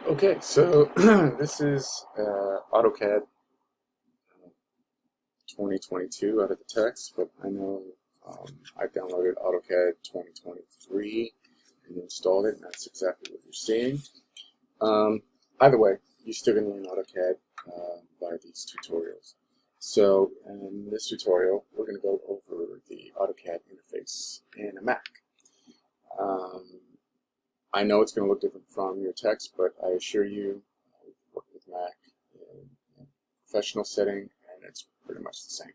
Okay, so this is AutoCAD 2022 out of the text, but I know I downloaded AutoCAD 2023 and installed it, and that's exactly what you're seeing. Either way, you're still going to learn AutoCAD by these tutorials. So in this tutorial, we're going to go over the AutoCAD interface in a Mac. I know it's going to look different from your text, but I assure you, I've worked with Mac in a professional setting, and it's pretty much the same.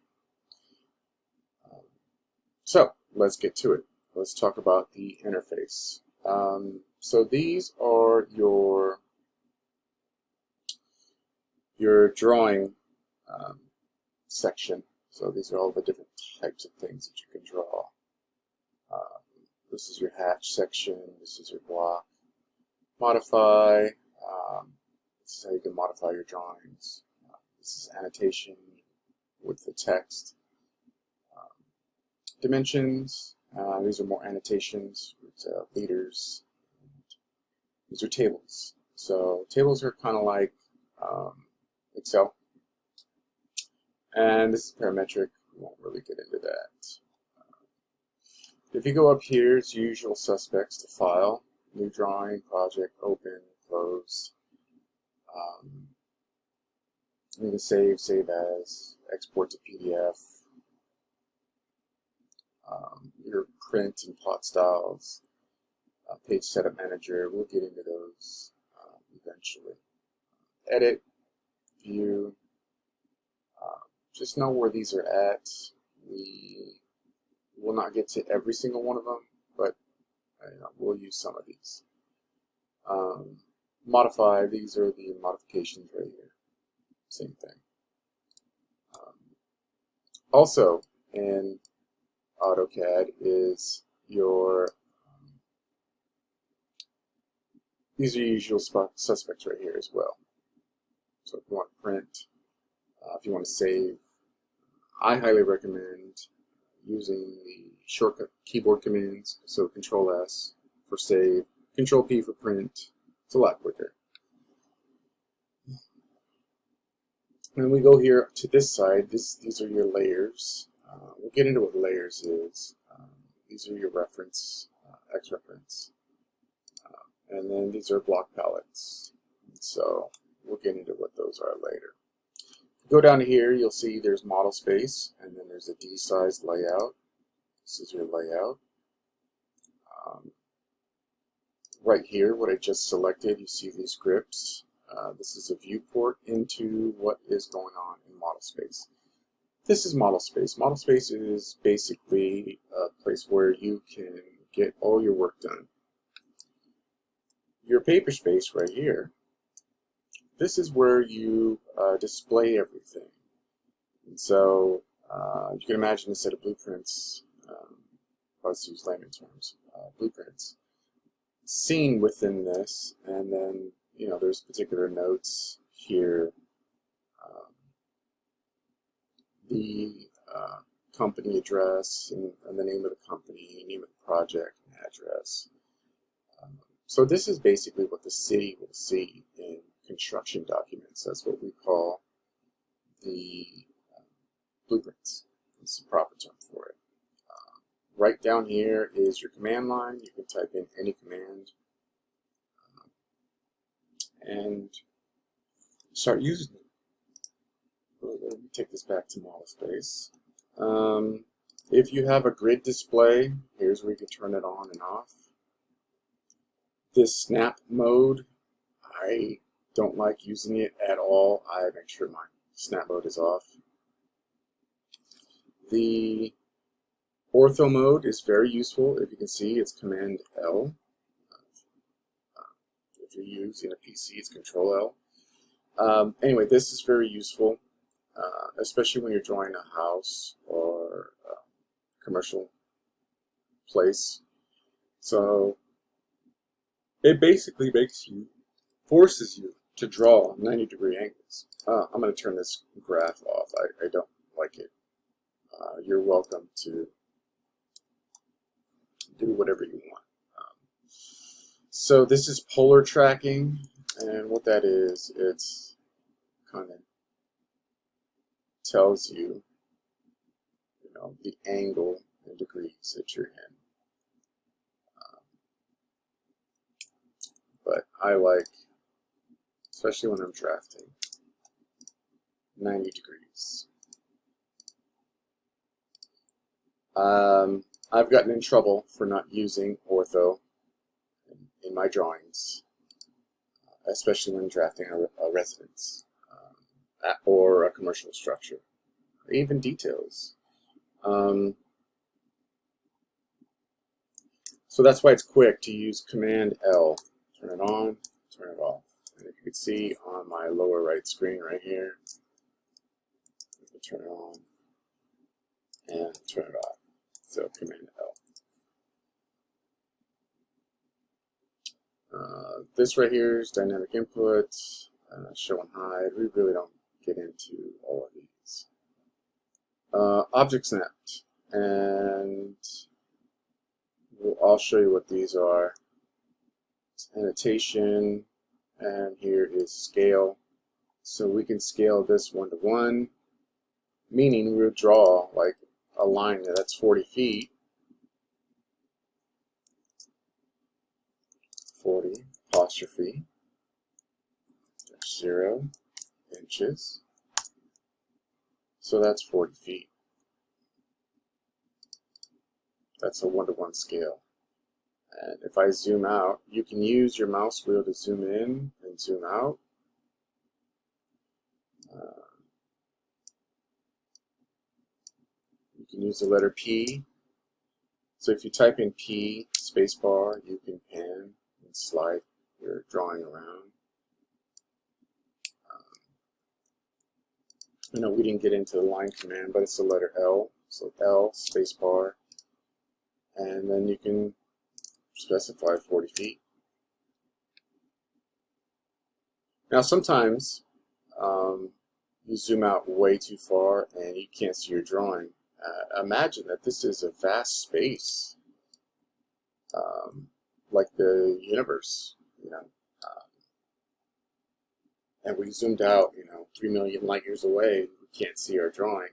So let's get to it. Let's talk about the interface. So these are your drawing section. So these are all the different types of things that you can draw. This is your hatch section. This is your block. Modify. This is how you can modify your drawings. This is annotation with the text. Dimensions. These are more annotations with leaders. These are tables. So tables are kind of like Excel. And this is parametric. We won't really get into that. If you go up here, it's usual suspects to file, new drawing, project, open, close. You can save as, export to PDF, your print and plot styles, page setup manager. We'll get into those eventually. Edit, view. Just know where these are at. We will not get to every single one of them, but we'll use some of these. Modify, these are the modifications right here. Same thing. Also in AutoCAD is your, these are usual suspects right here as well. So if you want to print, if you want to save, I highly recommend using the shortcut keyboard commands. So Control S for save, Control P for print. It's a lot quicker. And we go here to this side. These are your layers. We'll get into what layers is. These are your reference, X reference. And then these are block palettes. So we'll get into what those are later. Go down to here, you'll see there's model space, and then there's a D-sized layout. This is your layout. Right here, what I just selected, you see these grips. This is a viewport into what is going on in model space. This is model space. Model space is basically a place where you can get all your work done. Your paper space right here, this is where you display everything. And so you can imagine a set of blueprints, let's use layman terms, blueprints, seen within this, and then there's particular notes here, the company address and the name of the company, name of the project, and address. So this is basically what the city will see in construction documents. That's what we call the blueprints. It's the proper term for it. Right down here is your command line. You can type in any command and start using it. Let me take this back to model space. If you have a grid display, here's where you can turn it on and off. This snap mode, I don't like using it at all. I make sure my snap mode is off. The ortho mode is very useful. If you can see, it's Command L. If you're using a PC, it's Control L. Anyway, this is very useful, especially when you're drawing a house or a commercial place. So it basically forces you to draw 90-degree angles. I'm going to turn this graph off. I don't like it. You're welcome to do whatever you want. So this is polar tracking, and And what that is, it's kind of tells you, the angle in degrees that you're in. But I like, especially when I'm drafting, 90 degrees. I've gotten in trouble for not using ortho in my drawings, especially when drafting a residence or a commercial structure, even details. So that's why it's quick to use Command L. Turn it on, turn it off. And if you can see on my lower right screen right here, you can turn it on and turn it off. So Command L. This right here is dynamic input, show and hide. We really don't get into all of these. Object snapped, and I'll show you what these are. It's annotation, and here is scale. So we can scale this 1 to 1, meaning we'll draw like a line that's 40 feet. 40 apostrophe 0 inches. So that's 40 feet. That's a 1 to 1 scale. And if I zoom out, you can use your mouse wheel to zoom in and zoom out. You can use the letter P. So if you type in P spacebar, you can pan and slide your drawing around. We didn't get into the line command, but it's the letter L. So L spacebar, and then you can specify 40 feet. Now sometimes you zoom out way too far and you can't see your drawing. Imagine that this is a vast space, like the universe, and we zoomed out, 3 million light years away. We can't see our drawing.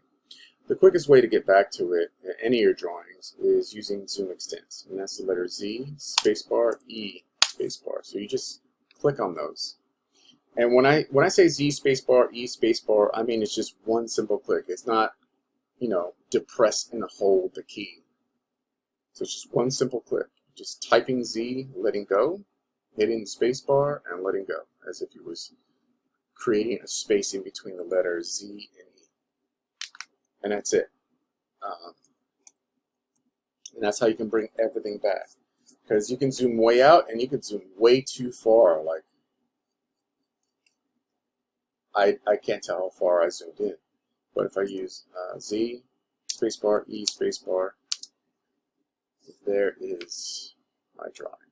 The quickest way to get back to it in any of your drawings is using zoom extents, and that's the letter Z spacebar E spacebar. So you just click on those. And when I say Z spacebar E spacebar, I mean it's just one simple click. It's not, depress and hold the key. So it's just one simple click. Just typing Z, letting go, hitting the spacebar, and letting go, as if you was creating a space in between the letters Z and E. And that's it. And that's how you can bring everything back. Because you can zoom way out and you can zoom way too far. Like, I can't tell how far I zoomed in. But if I use Z, spacebar, E, spacebar, there is my drawing.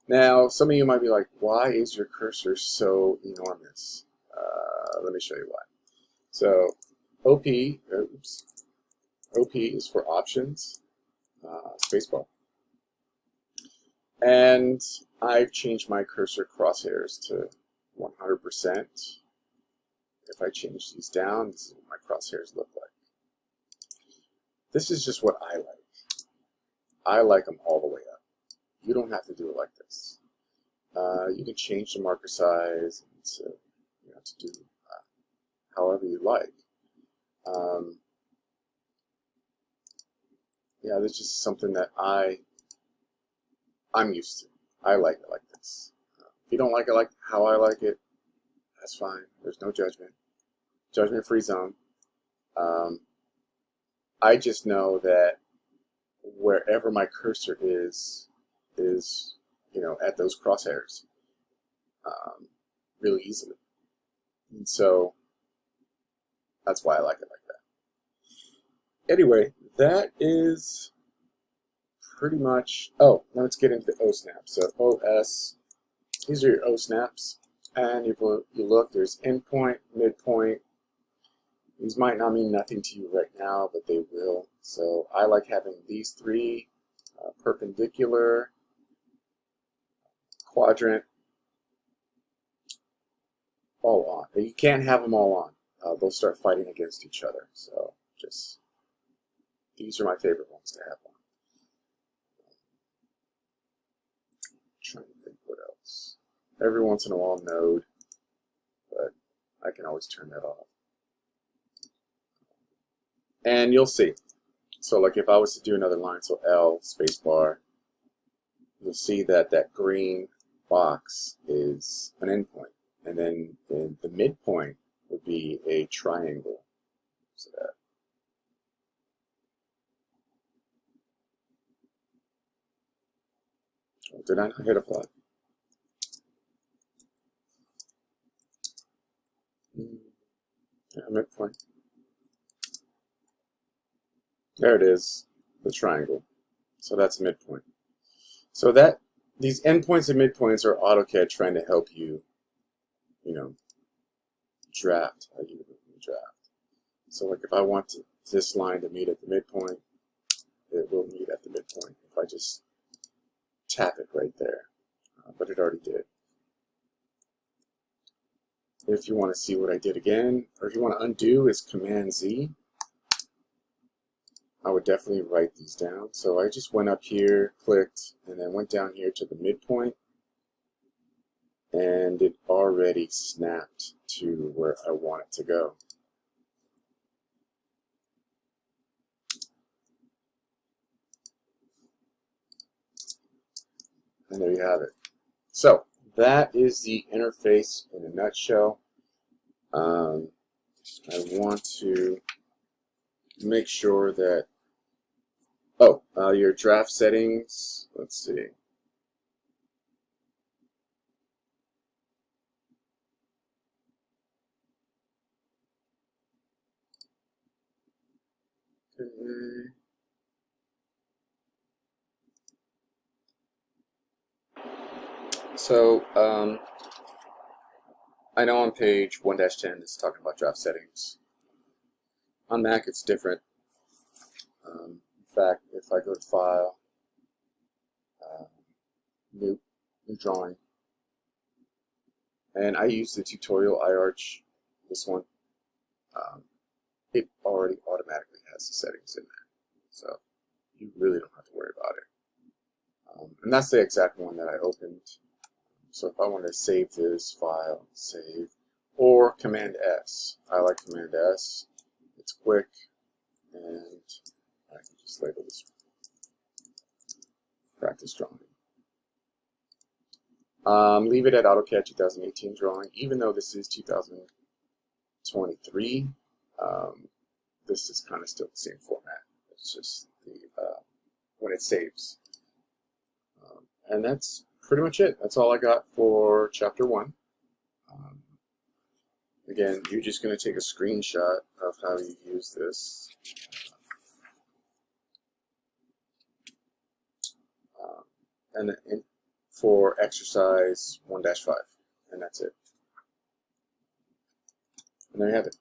Now, some of you might be like, why is your cursor so enormous? Let me show you why. So, OP is for options, spacebar. And I've changed my cursor crosshairs to 100%. If I change these down, this is what my crosshairs look like. This is just what I like. I like them all the way up. You don't have to do it like this. You can change the marker size to do however you like. Yeah, this is just something that I'm used to. I like it like this. If you don't like it like how I like it, that's fine. There's no judgment. Judgment-free zone. I just know that wherever my cursor is at those crosshairs really easily. And so that's why I like it like that. Anyway, that is pretty much, now let's get into O snaps. So OS, these are your O snaps. And if you look, there's endpoint, midpoint. These might not mean nothing to you right now, but they will. So I like having these three, perpendicular, quadrant, all on. You can't have them all on. They'll start fighting against each other. So just, these are my favorite ones to have on. Trying to think what else. Every once in a while, node, but I can always turn that off. And you'll see. So like if I was to do another line, so L spacebar, you'll see that that green box is an endpoint. And then the midpoint would be a triangle. So that. Oh, did I not hit apply? Yeah, midpoint. There it is, the triangle. So that's midpoint. So that these endpoints and midpoints are AutoCAD trying to help you, draft how you draft. So like if I want this line to meet at the midpoint, it will meet at the midpoint if I just tap it right there. But it already did. If you want to see what I did again, or if you want to undo, is Command Z. I would definitely write these down. So I just went up here, clicked, and then went down here to the midpoint, and it already snapped to where I want it to go. And there you have it. So that is the interface in a nutshell. I want to make sure that, your draft settings, let's see. Okay. So, I know on page 1-10 it's talking about draft settings. On Mac it's different. In fact, if I go to File, new drawing, and I use the tutorial iArch, this one, it already automatically has the settings in there. So you really don't have to worry about it. And that's the exact one that I opened. So if I want to save this file, save, or Command S. I like Command S. It's quick, and I can just label this practice drawing. Leave it at AutoCAD 2018 drawing, even though this is 2023. This is kind of still the same format. It's just the when it saves. And that's pretty much it. That's all I got for chapter 1. Again, you're just going to take a screenshot of how you use this. And for exercise 1-5, and that's it. And there you have it.